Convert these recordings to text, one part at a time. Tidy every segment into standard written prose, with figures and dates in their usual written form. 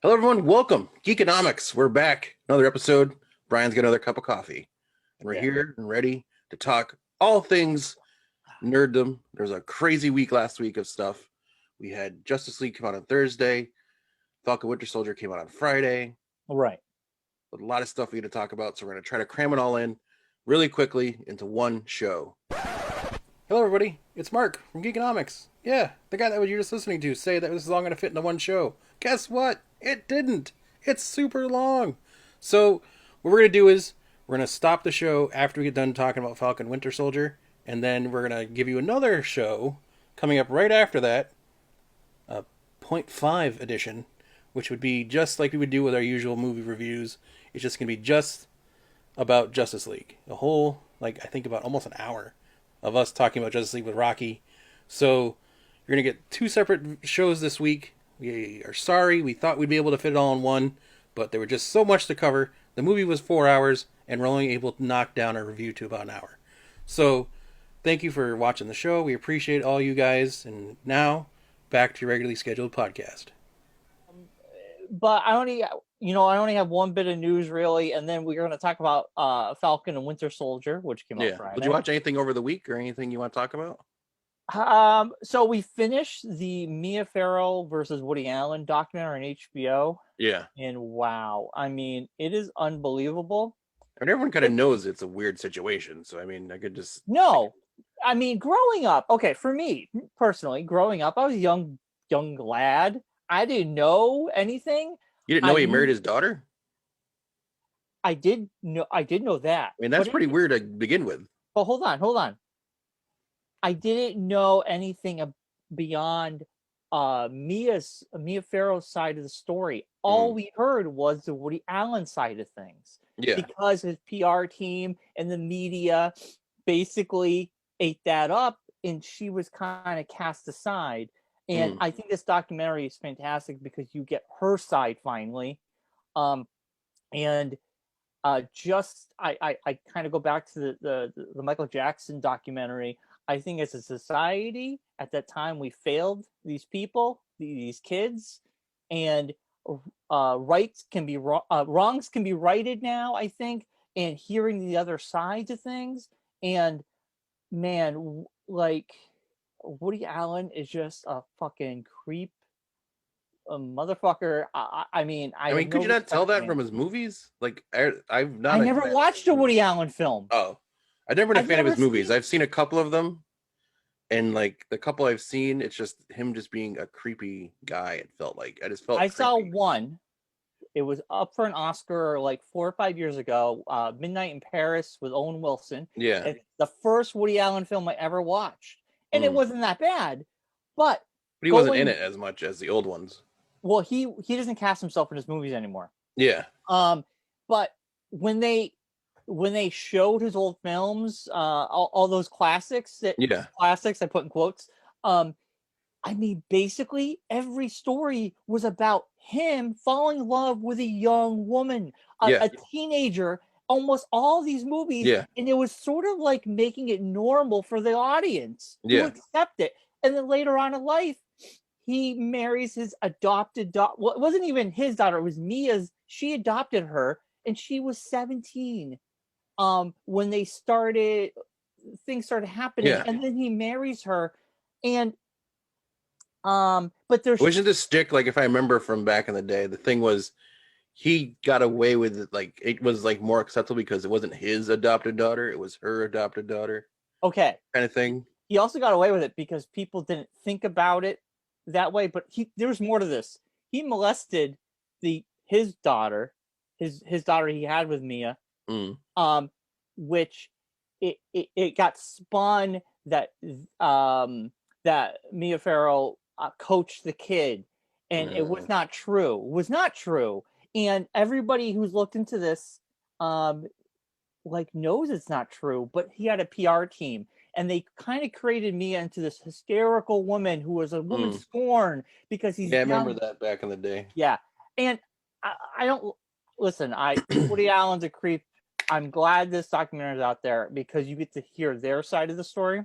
Hello, everyone. Welcome. Geekonomics. We're back. Another episode. Brian's got another cup of coffee. And we're Yeah. here and ready to talk all things nerddom. There's a crazy week last week of stuff. We had Justice League come out on Thursday. Falcon Winter Soldier came out on Friday. Right. A lot of stuff we need to talk about. So we're going to try to cram it all in really quickly into one show. Hello, everybody. It's Mark from Geekonomics. Yeah, the guy that you're just listening to say that this is all going to fit into one show. Guess what? It didn't. It's super long. So what we're going to do is we're going to stop the show after we get done talking about Falcon Winter Soldier, and then we're going to give you another show coming up right after that, a point 5 edition, which would be just like we would do with our usual movie reviews. It's just going to be just about Justice League. A whole, I think about almost an hour of us talking about Justice League with Rocky. So you're going to get two separate shows this week. We are sorry. We thought we'd be able to fit it all in one, but there were just so much to cover. The movie was 4 hours, and we're only able to knock down our review to about an hour. So thank you for watching the show. We appreciate all you guys. And now, back to your regularly scheduled podcast. But I only have one bit of news really, and then we're going to talk about Falcon and Winter Soldier, which came out Friday. Did you watch anything over the week or anything you want to talk about? So we finished the Mia Farrow versus Woody Allen documentary on HBO. Yeah. And wow, I mean, it is unbelievable. And everyone kind of knows it's a weird situation, so I mean, I could just... No, I mean, growing up, okay, for me personally, growing up, I was a young lad. I didn't know anything. You didn't know he married his daughter? I did know that. I mean, that's pretty weird to begin with. But hold on. I didn't know anything beyond Mia Farrow's side of the story. All we heard was the Woody Allen side of things. Yeah. Because his PR team and the media basically ate that up, and she was kind of cast aside. And I think this documentary is fantastic because you get her side finally. I kind of go back to the Michael Jackson documentary. I think as a society at that time we failed these people, these kids, and wrongs can be righted now, I think, and hearing the other sides of things. And man, Woody Allen is just a fucking creep, a motherfucker. I mean, could you not tell that from his movies? I never watched a Woody Allen film. Oh, I've never been a fan of his movies. I've seen a couple of them, and the couple I've seen, it's just him just being a creepy guy. It felt like I saw one. It was up for an Oscar 4 or 5 years ago. Midnight in Paris with Owen Wilson. Yeah, it's the first Woody Allen film I ever watched, and it wasn't that bad. But he wasn't in it as much as the old ones. Well, he doesn't cast himself in his movies anymore. Yeah. But when they showed his old films, all those classics classics I put in quotes. I mean, basically every story was about him falling in love with a young woman, a teenager. Almost all these movies, and it was sort of like making it normal for the audience to accept it. And then later on in life, he marries his adopted daughter. Well, it wasn't even his daughter; it was Mia's. She adopted her, and she was 17 when things started happening. And then he marries her, and but there's wasn't this stick if I remember from back in the day, the thing was he got away with it, it was more acceptable because it wasn't his adopted daughter, it was her adopted daughter. Okay. Kind of thing. He also got away with it because people didn't think about it that way, but there was more to this. He molested his daughter he had with Mia, which it got spun that that Mia Farrow coached the kid, and it was not true. It was not true. And everybody who's looked into this, knows it's not true. But he had a PR team, and they kind of created Mia into this hysterical woman who was a woman scorned because he's. Yeah, I remember that back in the day. Yeah, and I don't listen. Woody Allen's a creep. I'm glad this documentary is out there because you get to hear their side of the story.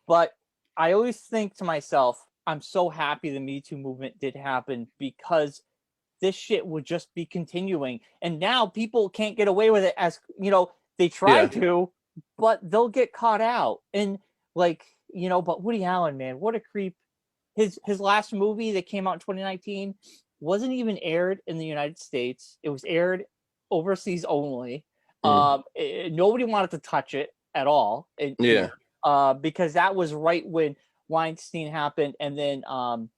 But I always think to myself, I'm so happy the Me Too movement did happen because this shit would just be continuing. And now people can't get away with it, as they try to, but they'll get caught out. And like, but Woody Allen, man, what a creep. His last movie that came out in 2019 wasn't even aired in the United States. It was aired overseas only. Nobody wanted to touch it at all. Because that was right when Weinstein happened, and then all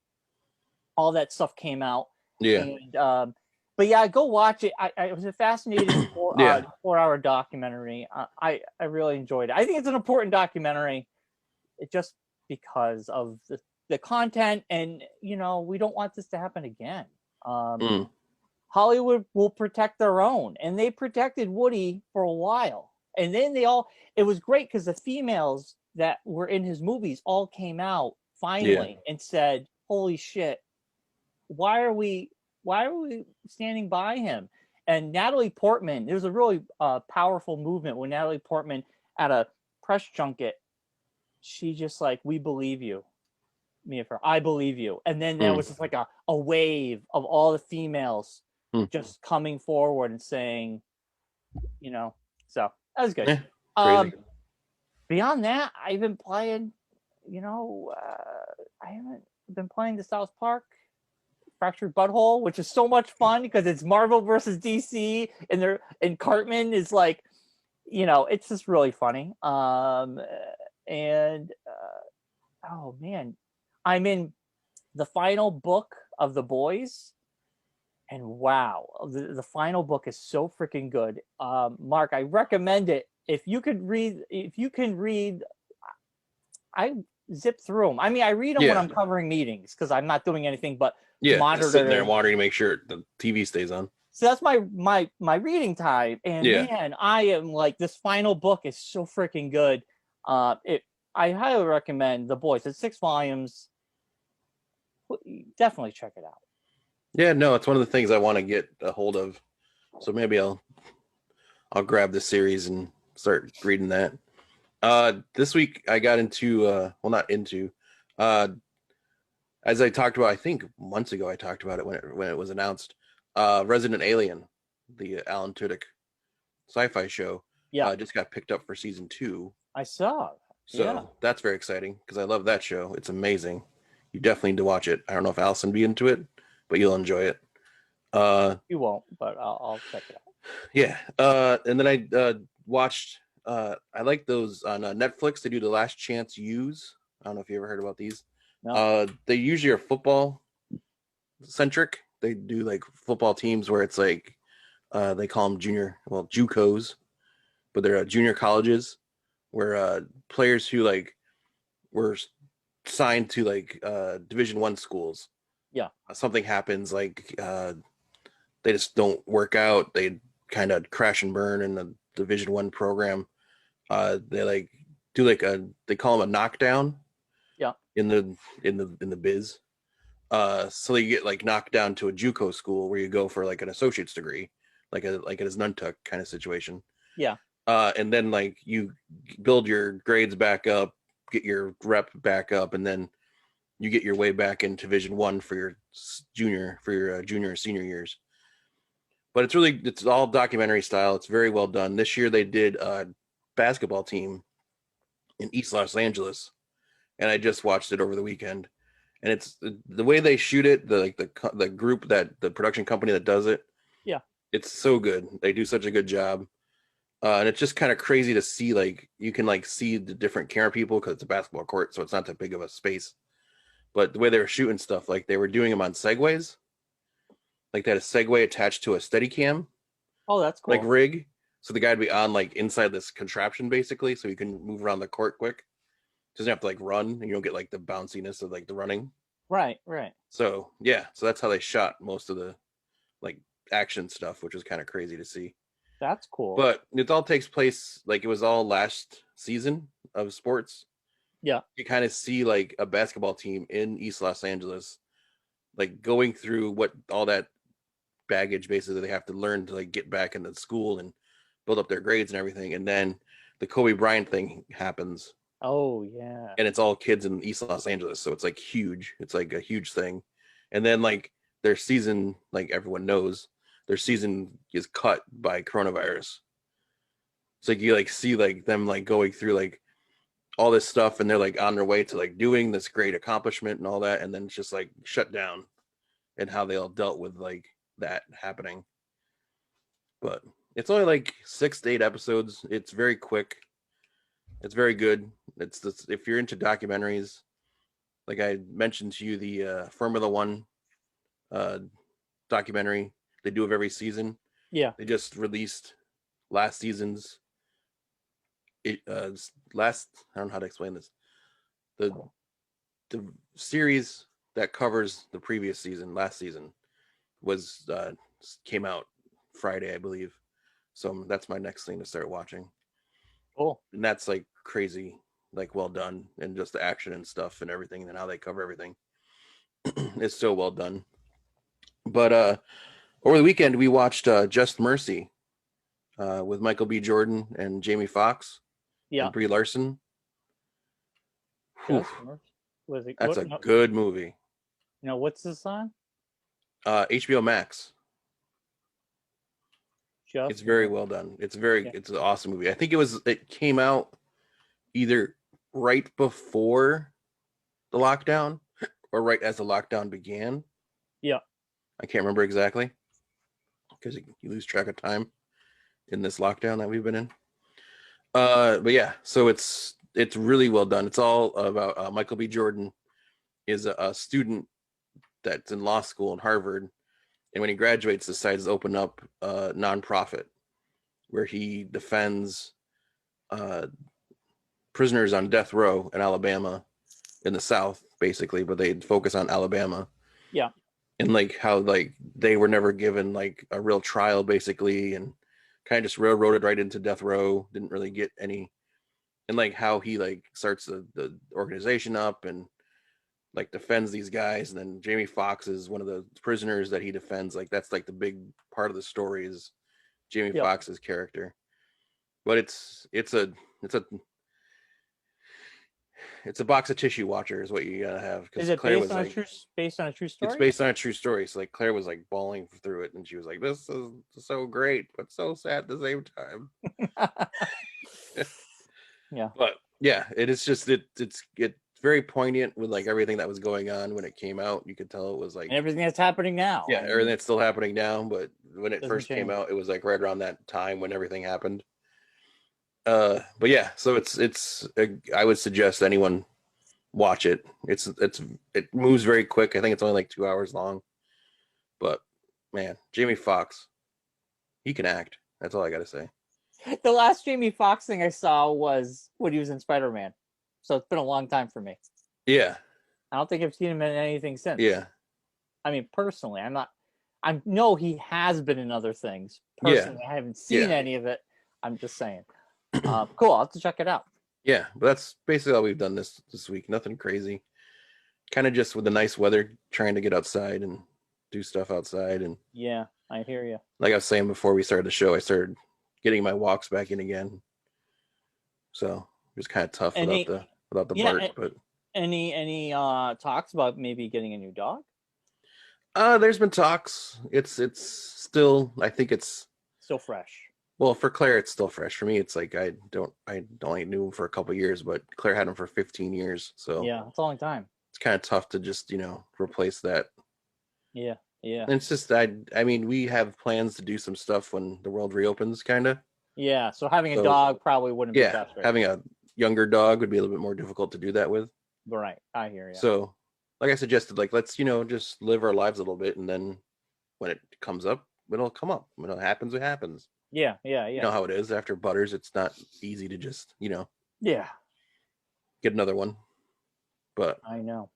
that stuff came out. But yeah, go watch it. It was a fascinating 4-hour documentary. I really enjoyed it. I think it's an important documentary, just because of the content, and we don't want this to happen again. Hollywood will protect their own, and they protected Woody for a while, and then it was great because the females that were in his movies all came out finally and said, holy shit, why are we standing by him? And Natalie Portman, there was a really powerful movement when Natalie Portman at a press junket, she just like, we believe you, I believe you. And then there was just like a wave of all the females just coming forward and saying, so that was good. Beyond that, I've been playing, I haven't been playing the South Park Fractured Butthole, which is so much fun because it's Marvel versus DC, and Cartman is like, it's just really funny. Oh man, I'm in the final book of The Boys, and wow, the final book is so freaking good. Mark, I recommend it. If you can read, I zip through them. I mean, I read them when I'm covering meetings because I'm not doing anything but monitor. Sitting there watering to make sure the TV stays on. So that's my reading time. And man, I am like, this final book is so freaking good. I highly recommend The Boys. It's 6 volumes. Definitely check it out. Yeah, no, it's one of the things I want to get a hold of. So maybe I'll grab this series and start reading that. This week I got into as I talked about, I think months ago I talked about it when it was announced. Resident Alien, the Alan Tudyk sci-fi show, just got picked up for season 2. I saw. So that's very exciting because I love that show. It's amazing. You definitely need to watch it. I don't know if Allison be into it, but you'll enjoy it. You won't, but I'll check it out. Yeah. And then I watched. I like those on Netflix. They do the Last Chance U's. I don't know if you ever heard about these. No. They usually are football centric. They do like football teams where it's like they call them JUCOs, but they're junior colleges where players who like were signed to like Division I schools. Yeah. Something happens, like they just don't work out. They kind of crash and burn in the Division I program. They like do like they call them a knockdown. Yeah. In the biz. So you get like knocked down to a JUCO school where you go for like an associate's degree, like a Nuntuck kind of situation. Yeah. And then like you build your grades back up, get your rep back up, and then you get your way back into Division I for your junior and senior years. But it's all documentary style. It's very well done. This year they did a basketball team in East Los Angeles, and I just watched it over the weekend. And it's the way they shoot it, the group the production company that does it. Yeah, it's so good. They do such a good job, and it's just kind of crazy to see. Like you can like see the different camera people because it's a basketball court, so it's not that big of a space. But the way they were shooting stuff, like they were doing them on segways, like they had a Segway attached to a Steadicam. Oh, that's cool. Like rig, so the guy'd be on like inside this contraption basically, so you can move around the court quick. Doesn't have to like run, and you don't get like the bounciness of like the running. Right. So yeah, so that's how they shot most of the like action stuff, which was kind of crazy to see. That's cool. But it all takes place like it was all last season of sports. Yeah. You kind of see like a basketball team in East Los Angeles, like going through what all that baggage basically they have to learn to like get back into school and build up their grades and everything. And then the Kobe Bryant thing happens. Oh yeah. And it's all kids in East Los Angeles, so it's like huge. It's like a huge thing. And then like their season, like everyone knows, their season is cut by coronavirus. It's like you like see like them like going through like all this stuff, and they're like on their way to like doing this great accomplishment and all that, and then it's just like shut down, and how they all dealt with like that happening. But it's only like 6 to 8 episodes. It's very quick. It's very good. It's this, if you're into documentaries, like I mentioned to you, the Formula One documentary they do of every season. Yeah. They just released last season's last, I don't know how to explain this. The series that covers the previous season, last season, was came out Friday, I believe. So that's my next thing to start watching. Cool. And that's like crazy, like well done, and just the action and stuff and everything, and how they cover everything. It's so well done. But over the weekend we watched Just Mercy with Michael B. Jordan and Jamie Foxx. Yeah. And Brie Larson. Was it, that's good movie. You know, what's this on? HBO Max. It's very well done. It's an awesome movie. I think it came out either right before the lockdown or right as the lockdown began. Yeah. I can't remember exactly because you lose track of time in this lockdown that we've been in. But yeah, so it's really well done. It's all about Michael B. Jordan is a student that's in law school in Harvard, and when he graduates, decides to open up a nonprofit where he defends prisoners on death row in Alabama, in the South, basically, but they focus on Alabama. Yeah. And like how like they were never given like a real trial, basically, and kind of just railroaded right into death row, didn't really get any, and like how he like starts the organization up and like defends these guys, and then Jamie Foxx is one of the prisoners that he defends. Like that's like the big part of the story is Jamie Foxx's character. But it's a box of tissue watcher is what you gotta have. Is it Claire based on a true story? It's based on a true story. So like Claire was like bawling through it, and she was like, "This is so great, but so sad at the same time." Yeah. But yeah, it is just it's very poignant with like everything that was going on when it came out. You could tell it was like and everything that's happening now. Yeah, everything that's still happening now. But when it first change. came out, it was like right around that time when everything happened. But yeah, so I would suggest anyone watch it. It moves very quick. I think it's only like 2 hours long. But man, Jamie Foxx, he can act. That's all I gotta say. The last Jamie Foxx thing I saw was when he was in Spider-Man. So it's been a long time for me. Yeah. I don't think I've seen him in anything since. Yeah. I mean, personally, I know he has been in other things. Personally, I haven't seen any of it. I'm just saying. Cool. I'll have to check it out. Yeah, but that's basically all we've done this week. Nothing crazy. Kind of just with the nice weather, trying to get outside and do stuff outside. And yeah, I hear you. Like I was saying before we started the show, I started getting my walks back in again. So it was kind of tough without the bark. But any talks about maybe getting a new dog? There's been talks. It's still, I think it's still fresh. Well, for Claire, it's still fresh. For me, it's like I only knew him for a couple of years, but Claire had him for 15 years. So yeah, it's a long time. It's kind of tough to just replace that. Yeah. And it's just I mean, we have plans to do some stuff when the world reopens, kind of. Yeah. So having a dog probably wouldn't be best. Right? Having a younger dog would be a little bit more difficult to do that with. Right. I hear you. So, like I suggested, like let's just live our lives a little bit, and then when it comes up, it'll come up. When it happens, it happens. Yeah. You know how it is after Butters. It's not easy to just, Yeah. Get another one. But I know.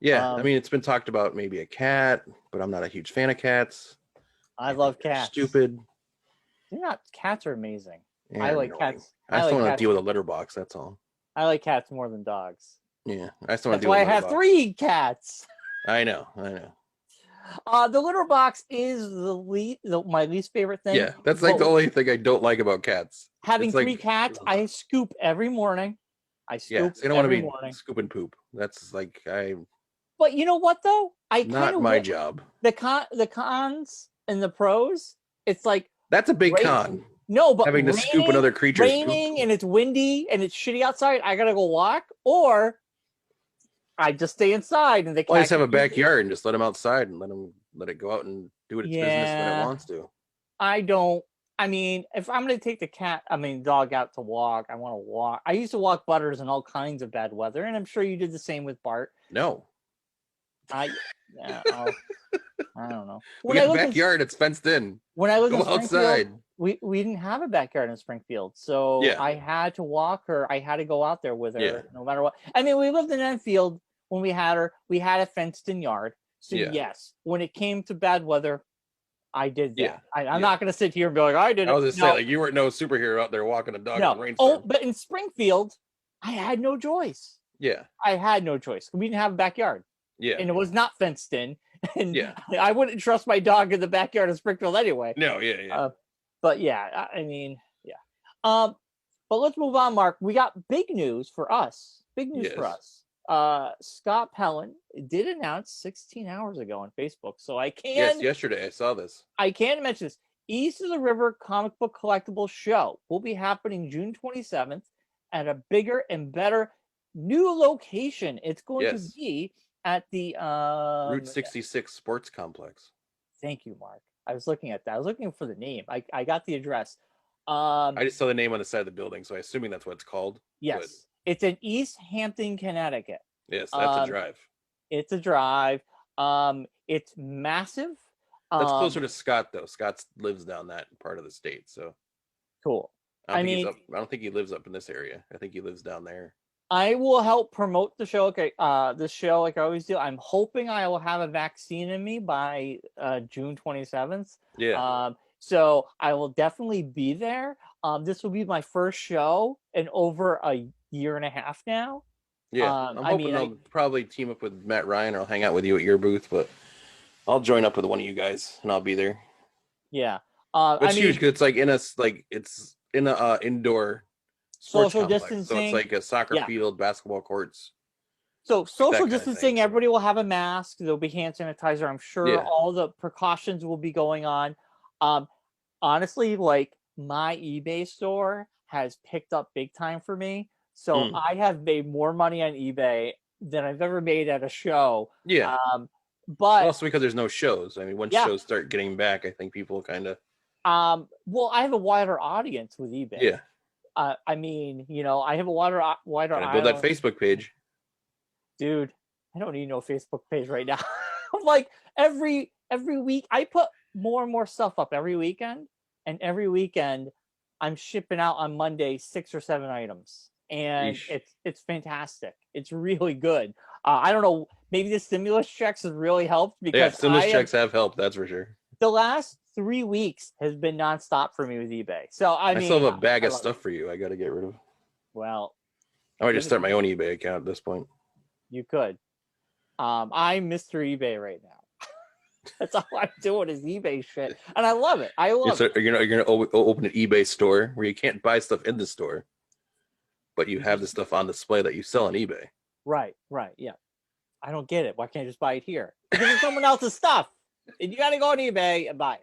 Yeah, I mean, it's been talked about maybe a cat, but I'm not a huge fan of cats. I love cats. Stupid. Cats are amazing. Yeah, I like cats. I just want to deal with a litter box. That's all. I like cats more than dogs. Yeah, I just want to That's deal why with I have 3 cats. I know. The litter box is my least favorite thing. Yeah, that's like the only thing I don't like about cats. Having 3 cats, I scoop every morning. They don't want to be scooping poop. That's like But you know what though? Not my job. The cons and the pros. It's like that's a big con. No, but having to scoop another creature's raining and it's windy and it's shitty outside. I gotta go walk, or I just stay inside and they. Well, I just have a backyard and just let them outside and let it go out and do its business when it wants to. I mean, if I'm going to take the dog out to walk, I want to walk. I used to walk Butters in all kinds of bad weather, and I'm sure you did the same with Bart. No. I don't know. We got a backyard, it's fenced in. When I lived in outside. We didn't have a backyard in Springfield, so I had to walk her. I had to go out there with her no matter what. I mean, we lived in Enfield when we had her. We had a fenced-in yard. So yes, when it came to bad weather, I did that. I'm not going to sit here and be like, I did it. I was just saying, like, you weren't no superhero out there walking a dog in the rainstorm. But in Springfield, I had no choice. Yeah. I had no choice. We didn't have a backyard. Yeah. And it was not fenced in. And I wouldn't trust my dog in the backyard of Springfield anyway. No, yeah. But yeah, I mean, yeah. But let's move on, Mark. We got big news for us. Scott Pellin did announce 16 hours ago on Facebook. So I can. Yes, yesterday I saw this. I can mention this. East of the River Comic Book Collectibles show will be happening June 27th at a bigger and better new location. It's going to be at the Route 66 Sports Complex. Thank you, Mark. I was looking at that. I was looking for the name. I got the address. I just saw the name on the side of the building, so I'm assuming that's what it's called. Yes. But... It's in East Hampton, Connecticut. Yes, that's a drive. It's a drive. It's massive. That's closer to Scott, though. Scott lives down that part of the state, so cool. I don't think he lives up in this area. I think he lives down there. I will help promote the show. Okay, the show like I always do. I'm hoping I will have a vaccine in me by June 27th. Yeah. So I will definitely be there. This will be my first show in over a year and a half now. Yeah, I'm hoping I'll probably team up with Matt Ryan or I'll hang out with you at your booth, but I'll join up with one of you guys and I'll be there. Yeah. It's huge because it's in a indoor social distancing. So it's like a soccer field, basketball courts. So social distancing, everybody will have a mask. There'll be hand sanitizer. I'm sure all the precautions will be going on. Honestly, like my eBay store has picked up big time for me. So I have made more money on eBay than I've ever made at a show. Yeah. But also because there's no shows. I mean, once shows start getting back, I think people kind of. Well, I have a wider audience with eBay. Yeah. I mean, I have a wider. Build that Facebook page. Dude, I don't need no Facebook page right now. Like every week, I put more and more stuff up every weekend, and every weekend, I'm shipping out on Monday 6 or 7 items. And it's fantastic. It's really good. I don't know. Maybe the stimulus checks has really helped because stimulus checks have helped. That's for sure. The last 3 weeks has been nonstop for me with eBay. So I mean, still have a bag of stuff for you. I got to get rid of. Well, I might just start my own eBay account at this point. You could. I'm Mr. eBay right now. That's all I'm doing is eBay shit, and I love it. I love it. You're gonna open an eBay store where you can't buy stuff in the store, but you have the stuff on display that you sell on eBay. Right, yeah. I don't get it. Why can't I just buy it here? Because it's someone else's stuff. And you got to go on eBay and buy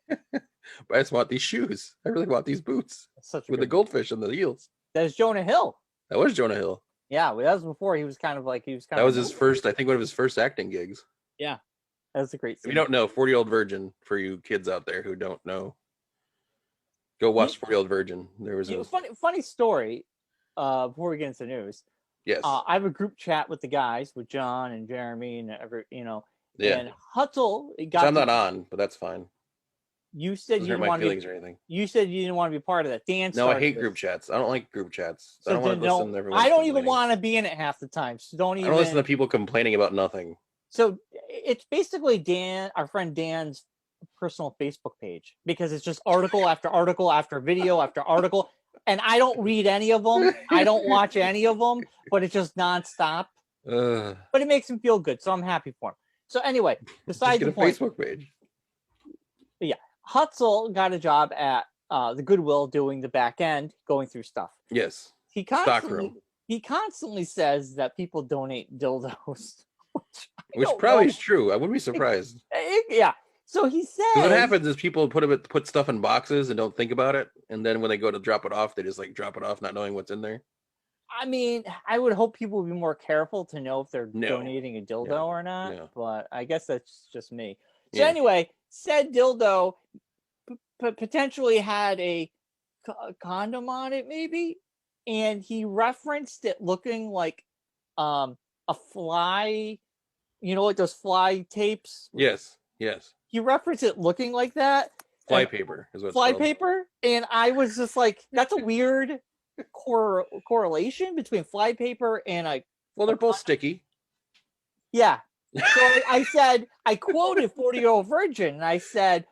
it. But I just want these shoes. I really want these boots with the goldfish and the heels. That's Jonah Hill. That was Jonah Hill. Yeah, well, that was before he was kind of. That was his first, I think, one of his first acting gigs. Yeah, that's a great scene. If you don't know, 40-Year-Old Virgin, for you kids out there who don't know, go watch 40-Year-Old Virgin. There was a funny story. Before we get into news, yes, I have a group chat with the guys, with John and Jeremy and and Hutzel. I'm not on, but that's fine. You said you didn't want to be, or anything. You said you didn't want to be part of that. Dan, no, I hate group chats. I don't like group chats. So I don't want to listen to everyone. I don't even want to be in it half the time. So don't even. I don't listen to people complaining about nothing. So it's basically our friend Dan's personal Facebook page, because it's just article after article after video after article. And I don't read any of them. I don't watch any of them, but it's just nonstop. But it makes him feel good, so I'm happy for him. So anyway, besides the point, Facebook page. Yeah, Hutzel got a job at the Goodwill doing the back end, going through stuff. Yes. He constantly says that people donate dildos. Which probably is true. I wouldn't be surprised. Yeah. So he says. What happens is people put stuff in boxes and don't think about it, and then when they go to drop it off, they just like drop it off, not knowing what's in there. I mean, I would hope people would be more careful to know if they're donating a dildo or not, but I guess that's just me. So anyway, said dildo potentially had a condom on it, maybe, and he referenced it looking like a fly, you know, like those fly tapes. Yes. He referenced it looking like that. Fly paper is what it's fly called. paper, and I was just like, that's a weird correlation between fly paper and well, they're both sticky. Yeah. So I said, I quoted 40-Year-Old Virgin, and I said,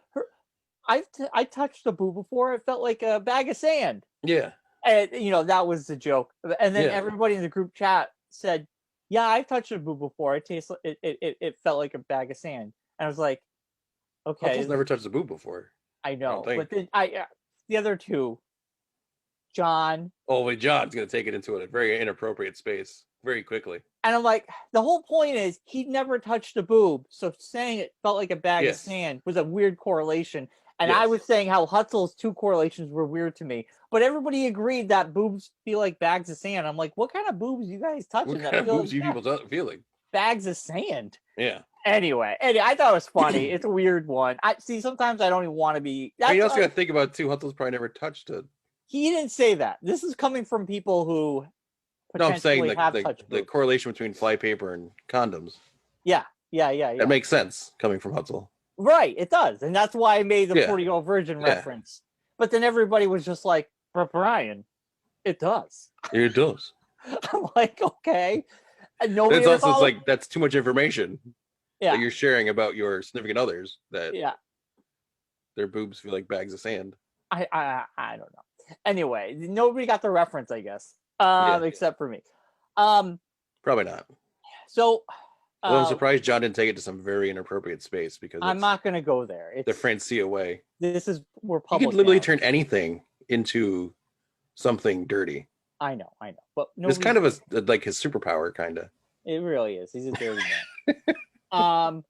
I touched a boob before. It felt like a bag of sand. Yeah. And, you know, that was the joke. And then everybody in the group chat said, yeah, I've touched a boob before. It felt like a bag of sand. And I was like, okay. Huffle's never touched a boob before. I know. But then the other two, John. Oh, wait, John's going to take it into a very inappropriate space very quickly. And I'm like, the whole point is he'd never touched a boob. So saying it felt like a bag of sand was a weird correlation. And I was saying how Hutzel's two correlations were weird to me. But everybody agreed that boobs feel like bags of sand. I'm like, what kind of boobs you guys touching? What kind of boobs you people feeling? Bags of sand. Yeah. Anyway, I thought it was funny. It's a weird one. Sometimes I don't even want to be. You also got to think about too. Hutzel's probably never touched it. He didn't say that. This is coming from people who. No, I'm saying the correlation between fly paper and condoms. Yeah. That makes sense coming from Hutzel. Right, it does, and that's why I made the 40-Year-Old Virgin reference. But then everybody was just like, "But Brian, it does." It does. I'm like, okay. And nobody. It's also like that's too much information. That you're sharing about your significant others. That their boobs feel like bags of sand. I don't know. Anyway, nobody got the reference, I guess, except for me. Probably not. So. Well, I'm surprised John didn't take it to some very inappropriate space because I'm not going to go there. It's the Francia way. We're public. You can literally turn anything into something dirty. I know, but it's kind of like his superpower, kind of. It really is. He's a dirty man.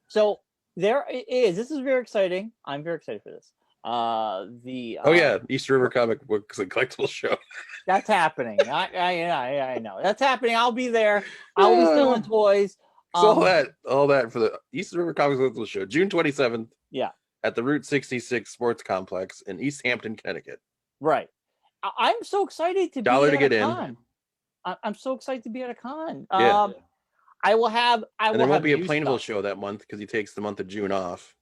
So there it is. This is very exciting. I'm very excited for this. East River Comic Books and Collectibles show. That's happening. I know that's happening. I'll be there. I'll be selling toys. So all that for the East River Comics Collectibles show, June 27th. Yeah, at the Route 66 Sports Complex in East Hampton, Connecticut. Right. I'm so excited to $1 be to get in. Con. I'm so excited to be at a con. I will have. And there won't be a Plainville show that month because he takes the month of June off.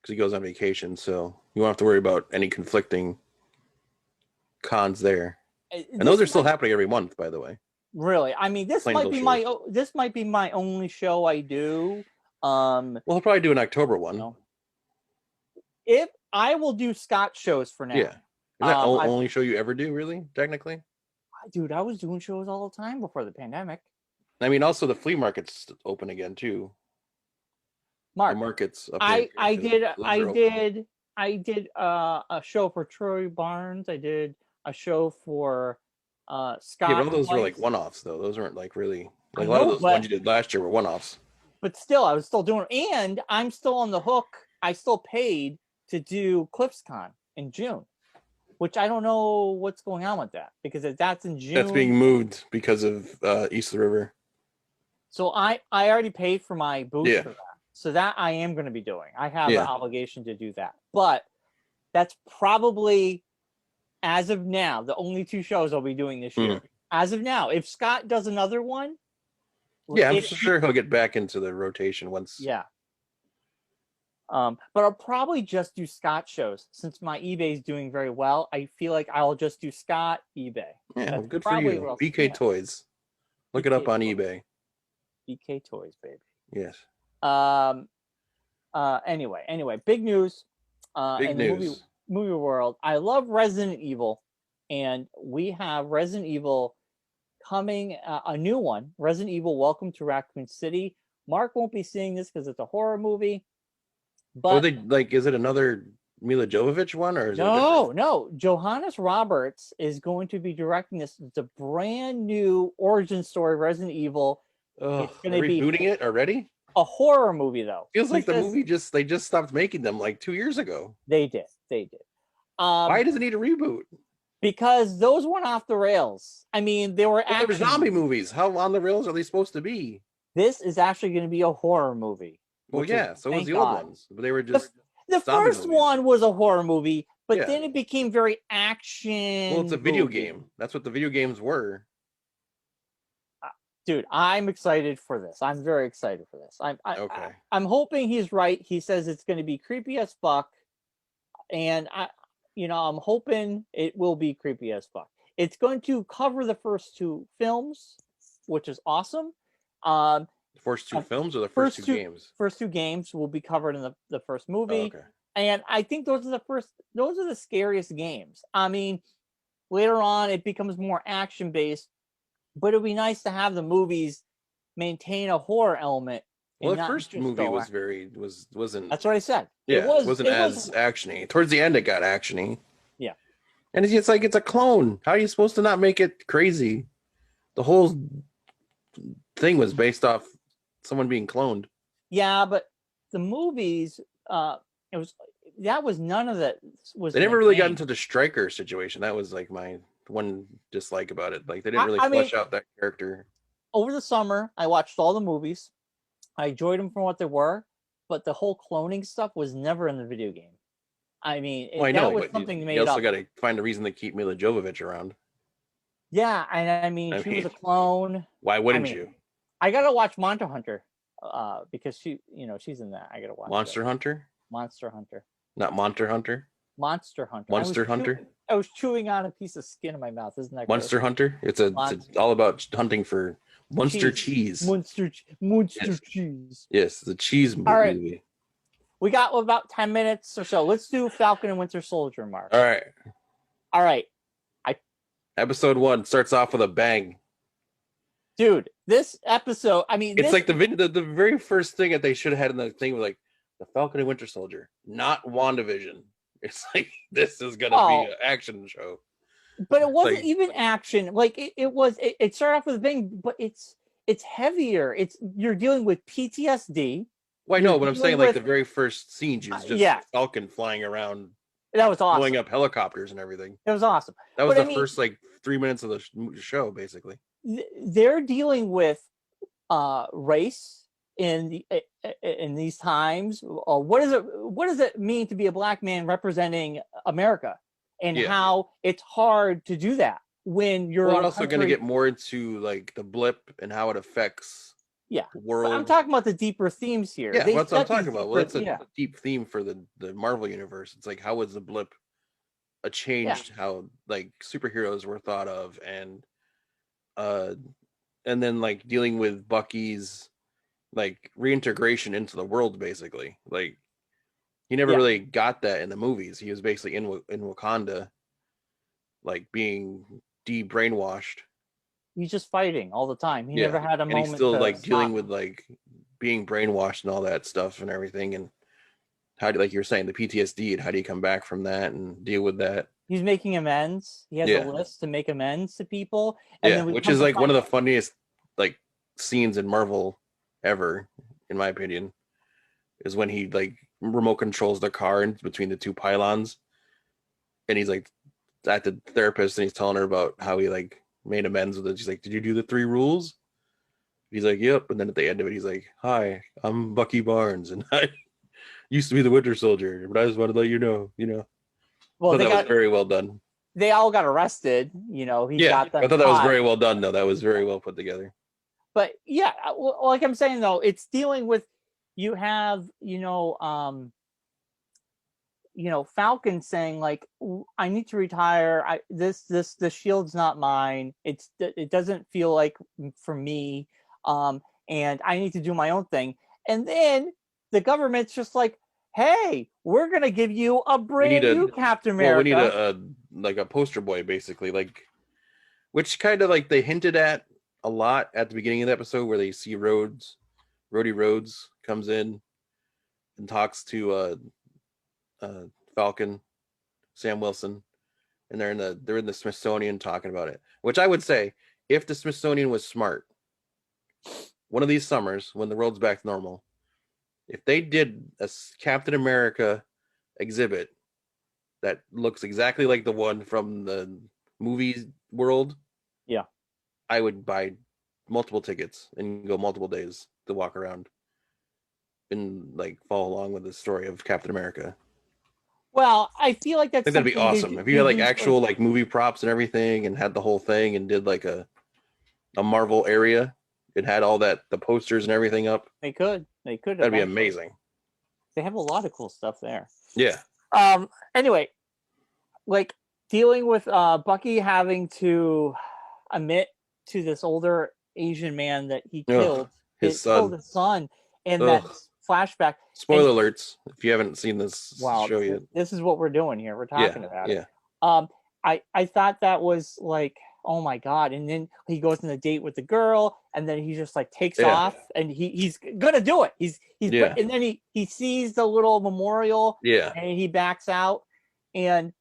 Because he goes on vacation, so you won't have to worry about any conflicting cons there. And those are still happening every month, by the way. Really, I mean, this might be my only show I do. Well, he'll probably do an October one. If I will do Scott shows for now. Yeah, is that the only show you ever do? Really, technically, dude, I was doing shows all the time before the pandemic. I mean, also the flea market's open again too. Mark, markets. I did a show for Troy Barnes. I did a show for Scott. Yeah, but all those were like one-offs, though. Those weren't like really like a lot of those ones you did last year were one-offs. But still, I was still doing it, and I'm still on the hook. I still paid to do ClipsCon in June, which I don't know what's going on with that because if that's in June. That's being moved because of East of the River. So I already paid for my booth for that. So that I am going to be doing. I have an obligation to do that. But that's probably, as of now, the only two shows I'll be doing this year. As of now. If Scott does another one. Yeah, I'm sure he'll get back into the rotation once. Yeah. But I'll probably just do Scott shows. Since my eBay is doing very well, I feel like I'll just do Scott, eBay. Yeah, well, good for you. BK Toys. Look it up on eBay. BK Toys, baby. Yes. Anyway, big news. Big news. Movie world. I love Resident Evil, and we have Resident Evil coming, a new one. Resident Evil: Welcome to Raccoon City. Mark won't be seeing this because it's a horror movie. But is it another Mila Jovovich one or is no? Johannes Roberts is going to be directing this. It's a brand new origin story, Resident Evil. Oh, It's they're going to be rebooting it already? a horror movie, though. Feels like the movie they just stopped making them like 2 years ago. They did. Why does it need a reboot? Because those went off the rails. I mean, they were They're zombie movies. How on the rails are they supposed to be? This is actually going to be a horror movie. Well, yeah, so was the old ones, but they were just the first one was a horror movie, but then it became very action. Well, it's a video game. That's what the video games were. Dude, I'm excited for this. I'm very excited for this. I'm hoping he's right. He says it's going to be creepy as fuck, and I'm hoping it will be creepy as fuck. It's going to cover the first 2 films, which is awesome. The first 2 films or the first 2 games? First 2 games will be covered in the first movie. Oh, okay. And I think those are the scariest games. I mean, later on it becomes more action based, but it'd be nice to have the movies maintain a horror element. Well, the first movie wasn't. That's what I said. Yeah, it wasn't as actiony. Towards the end, it got actiony. Yeah, and it's like it's a clone. How are you supposed to not make it crazy? The whole thing was based off someone being cloned. Yeah, but the movies, that was none of that. They never really got into the Stryker situation. That was like my one dislike about it. Like they didn't really flesh out that character. Over the summer, I watched all the movies. I enjoyed them for what they were, but the whole cloning stuff was never in the video game. I mean, I know, was something you also got to find a reason to keep Mila Jovovich around. Yeah, and I mean, she was a clone. Why wouldn't you? I gotta watch Monster Hunter, because she's in that. I gotta watch Monster Hunter. Monster Hunter. Not Monster Hunter. Monster Hunter. Monster Hunter. I was chewing on a piece of skin in my mouth. Isn't that Monster Hunter? It's all about hunting for monster cheese. Monster cheese. Yes, the cheese movie. All right. We got about 10 minutes or so. Let's do Falcon and Winter Soldier, Mark. All right. Episode 1 starts off with a bang. Dude, this episode, I mean, it's like the very first thing that they should have had in the thing was like the Falcon and Winter Soldier, not WandaVision. It's like this is gonna be an action show. But it wasn't even action. Like it started off with a bang, but it's heavier. You're dealing with PTSD. Well, I know, but I'm saying like the very first scene, she's just Falcon flying around. That was awesome. Blowing up helicopters and everything. It was awesome. That was the first like 3 minutes of the show, basically. They're dealing with race in these times. What does it mean to be a black man representing America, and how it's hard to do that when you're. We're also going to get more into like the blip and how it affects. Yeah, the world. But I'm talking about the deeper themes here. Yeah, that's what I'm talking about. Well, that's a deep theme for the Marvel universe. It's like how was the blip changed how like superheroes were thought of, and then like dealing with Bucky's like reintegration into the world, basically. Like he never really got that in the movies. He was basically in Wakanda, like being de-brainwashed. He's just fighting all the time. He never had a moment. He's still like dealing with like being brainwashed and all that stuff and everything. And how do, like you were saying, the PTSD and how do you come back from that and deal with that? He's making amends. He has a list to make amends to people. And then which is like one of the funniest like scenes in Marvel ever, in my opinion, is when he like remote controls the car in between the 2 pylons, and he's like at the therapist and he's telling her about how he like made amends with it. She's like, "Did you do the 3 rules?" He's like, "Yep." And then at the end of it, he's like, "Hi, I'm Bucky Barnes, and I used to be the Winter Soldier, but I just wanted to let you know." Well, that was very well done. They all got arrested. He got them. I thought that was very well done, though. That was very well put together. But yeah, like I'm saying though, it's dealing with you have Falcon saying like, I need to retire. The shield's not mine. It doesn't feel like for me. And I need to do my own thing. And then the government's just like, hey, we're gonna give you a brand new Captain America. Well, we need a poster boy, basically, like, which kind of like they hinted at a lot at the beginning of the episode, where they see Rhodey Rhodes comes in and talks to Falcon, Sam Wilson, and they're in the Smithsonian talking about it. Which I would say, if the Smithsonian was smart, one of these summers when the world's back to normal, if they did a Captain America exhibit that looks exactly like the one from the movie world, yeah, I would buy multiple tickets and go multiple days to walk around and like follow along with the story of Captain America. well, I feel like I that's think that'd be something awesome if you they had like do actual like movie props and everything, and had the whole thing, and did like a Marvel area. It had all that, the posters and everything up. They could That'd be amazing. They have a lot of cool stuff there. Yeah. Anyway, like dealing with Bucky having to admit to this older Asian man that he killed his son, and that flashback. Spoiler alerts if you haven't seen this show yet. This is what we're doing here. We're talking about it. I thought that was like, oh my god. And then he goes on a date with the girl, and then he just like takes off, and he's gonna do it. And then he sees the little memorial, and he backs out. And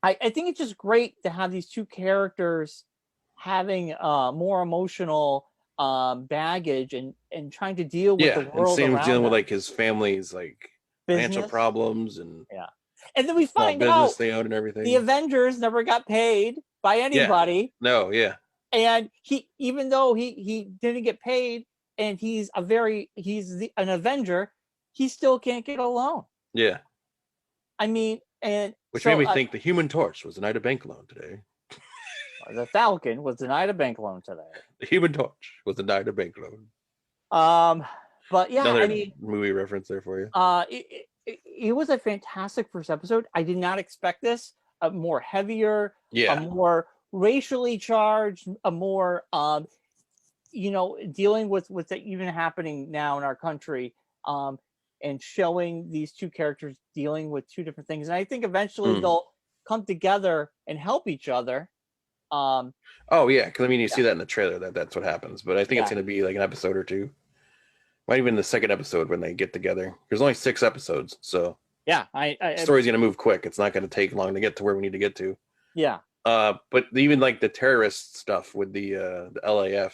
I think it's just great to have these two characters having more emotional baggage and trying to deal with the world and around dealing them. with like his family's like financial problems and and then we find out they own and everything. The Avengers never got paid by anybody. No, and he, even though he didn't get paid, and he's an Avenger, he still can't get a loan. Yeah, I mean, and which made me think the Human Torch was denied a bank loan today. The Falcon was denied a bank loan today. The Human Torch was denied a bank loan. But yeah, another movie reference there for you. It was a fantastic first episode. I did not expect this. A more heavier, a more racially charged, a more dealing with what's even happening now in our country, and showing these two characters dealing with two different things. And I think eventually they'll come together and help each other. Because I mean, you see that in the trailer that's what happens. But I think it's going to be like an episode or two. Might even the second episode when they get together. There's only 6 episodes, so the story's going to move quick. It's not going to take long to get to where we need to get to. Yeah. But even like the terrorist stuff with the LAF,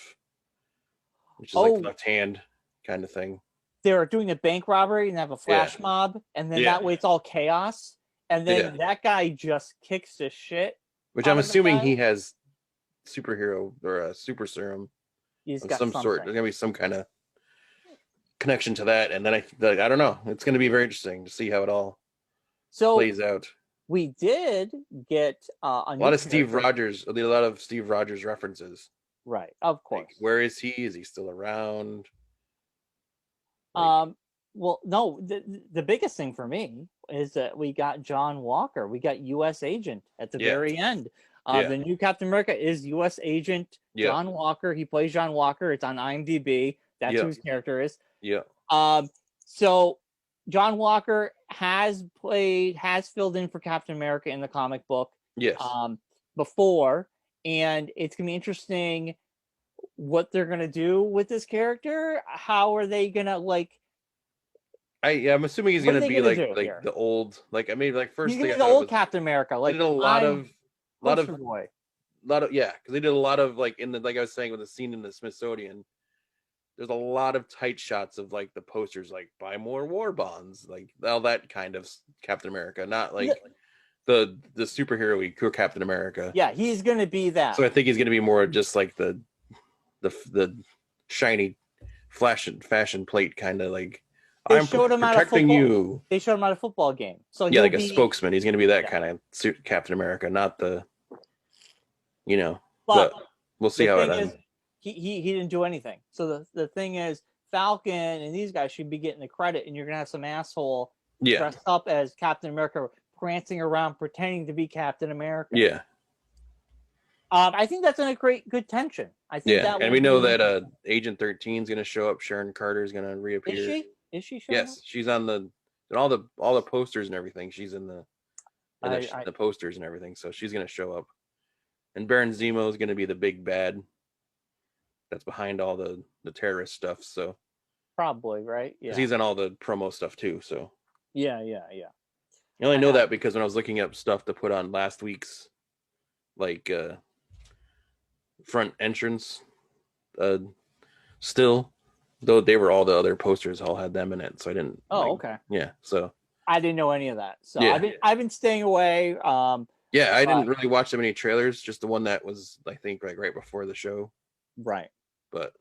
which is like left hand kind of thing. They're doing a bank robbery and have a flash mob, and then that way it's all chaos. And then that guy just kicks the shit. Which I'm assuming he has superhero or a super serum of some sort. There's gonna be some kind of connection to that, and then I don't know. It's gonna be very interesting to see how it all plays out. We did get a lot of Steve Rogers references. Right, of course. Like, where is he? Is he still around? Well, no. The biggest thing for me is that we got John Walker. We got U.S. Agent at the very end. The new Captain America is U.S. Agent John Walker. He plays John Walker. It's on IMDb. That's who his character is. Yeah. So John Walker has filled in for Captain America in the comic book. Yes. Before, and it's gonna be interesting what they're gonna do with this character. How are they gonna like? I'm assuming he's gonna be like the old, like I mean, like first he's gonna be the old Captain America. Like they did a lot of because they did a lot of like in the, like I was saying with the scene in the Smithsonian. There's a lot of tight shots of like the posters, like buy more war bonds, like all that kind of Captain America, not like the superhero-y Captain America. Yeah, he's gonna be that. So I think he's gonna be more just like the shiny fashion plate kind of like. I'm protecting you. They showed him at a football game. So like a spokesman. He's gonna be that kind of Captain America, not the. But we'll see how it ends. He didn't do anything. So the thing is, Falcon and these guys should be getting the credit, and you're gonna have some asshole dressed up as Captain America prancing around pretending to be Captain America. Yeah. I think that's a good tension. I think and we know that Agent 13 is gonna show up. Sharon Carter is gonna reappear. Is she? Yes, she's on all the posters and everything. She's in the posters and everything. So she's gonna show up. And Baron Zemo is gonna be the big bad. That's behind all the terrorist stuff, so probably right. Yeah, he's on all the promo stuff too. So yeah. I only know that because when I was looking up stuff to put on last week's front entrance, still Though they were all the other posters all had them in it, so I didn't. Oh, okay. Yeah, so I didn't know any of that. So yeah. I've been staying away. Yeah, I didn't really watch that many trailers. Just the one that was, I think, like right before the show. Right. But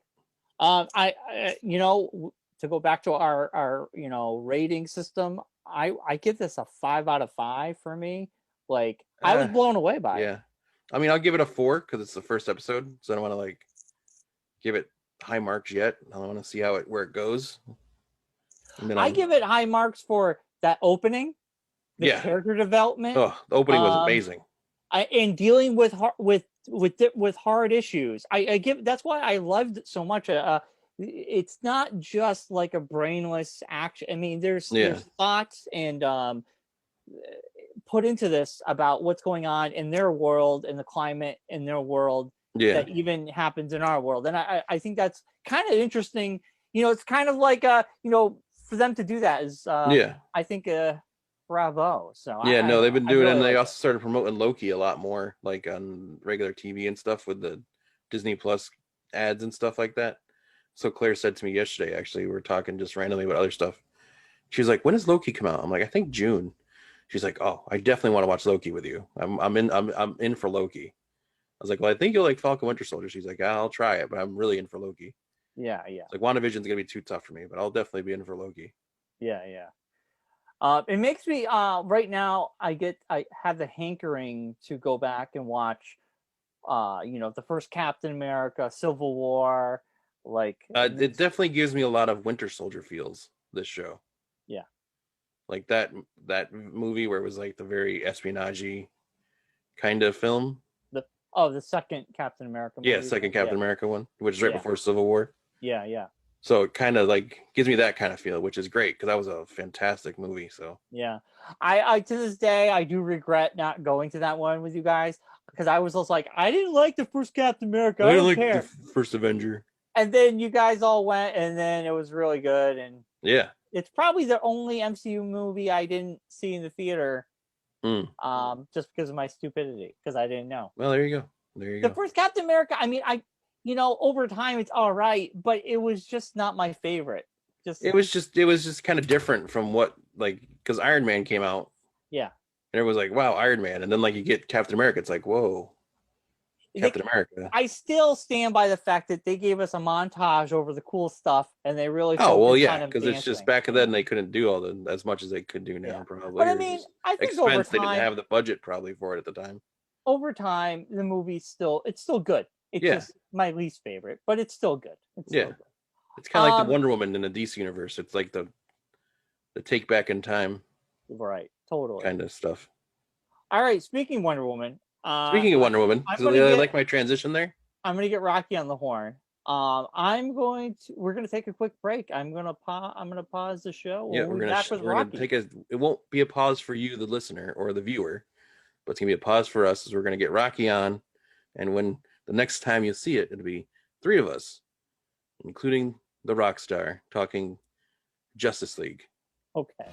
I you know, to go back to our you know rating system, I give this a 5 out of 5 for me. Like I was blown away by it. Yeah, I mean, I'll give it a 4 because it's the first episode, so I don't want to like give it high marks yet. I want to see where it goes. And then I give it high marks for that opening, the character development. Oh, the opening was amazing. And dealing with hard issues. I give that's why I loved it so much. It's not just like a brainless action. I mean, there's thoughts and put into this about what's going on in their world and the climate in their world that even happens in our world. And I think that's kind of interesting. You know, it's kind of like you know, for them to do that is I think bravo. So no, they've been doing it, and they also started promoting Loki a lot more, like on regular TV and stuff with the Disney Plus ads and stuff like that. So Claire said to me yesterday, actually, we were talking just randomly about other stuff. She was like, "When does Loki come out?" I'm like, "I think June." She's like, "Oh, I definitely want to watch Loki with you. I'm in for Loki." I was like, "Well, I think you'll like Falcon Winter Soldier." She's like, "I'll try it, but I'm really in for Loki." Yeah. It's like WandaVision's gonna be too tough for me, but I'll definitely be in for Loki. Yeah. It makes me right now. I have the hankering to go back and watch, you know, the first Captain America, Civil War. Like it definitely gives me a lot of Winter Soldier feels. This show, yeah, like that movie where it was like the very espionage kind of film. The second Captain America movie. Yeah, second Captain America one, which is right before Civil War. Yeah. So it kind of like gives me that kind of feel, which is great because that was a fantastic movie. So yeah, I to this day I do regret not going to that one with you guys because I was just like I didn't like the first Captain America. I didn't like care. The first Avenger. And then you guys all went, and then it was really good. And yeah, it's probably the only MCU movie I didn't see in the theater, just because of my stupidity because I didn't know. Well, there you go. The first Captain America. I mean, you know, over time it's all right, but it was just not my favorite. It was just kind of different from what, like, because Iron Man came out. Yeah. And it was like, wow, Iron Man. And then like you get Captain America, it's like, whoa. Captain America. I still stand by the fact that they gave us a montage over the cool stuff, and they really. Oh well, yeah, because it's just back then they couldn't do as much as they could do now, probably. But I mean, I think over time, they didn't have the budget probably for it at the time. Over time, the movie's still good. It's just my least favorite, but it's still good. It's still good. It's kind of like the Wonder Woman in the DC universe. It's like the take back in time, right? Totally kind of stuff. All right, speaking of Wonder Woman, I like my transition there. I'm gonna get Rocky on the horn. We're gonna take a quick break. I'm gonna pause the show. We're gonna take it won't be a pause for you, the listener or the viewer, but it's gonna be a pause for us as we're gonna get Rocky on, and when the next time you see it, it'll be 3 of us, including the rock star, talking Justice League. Okay.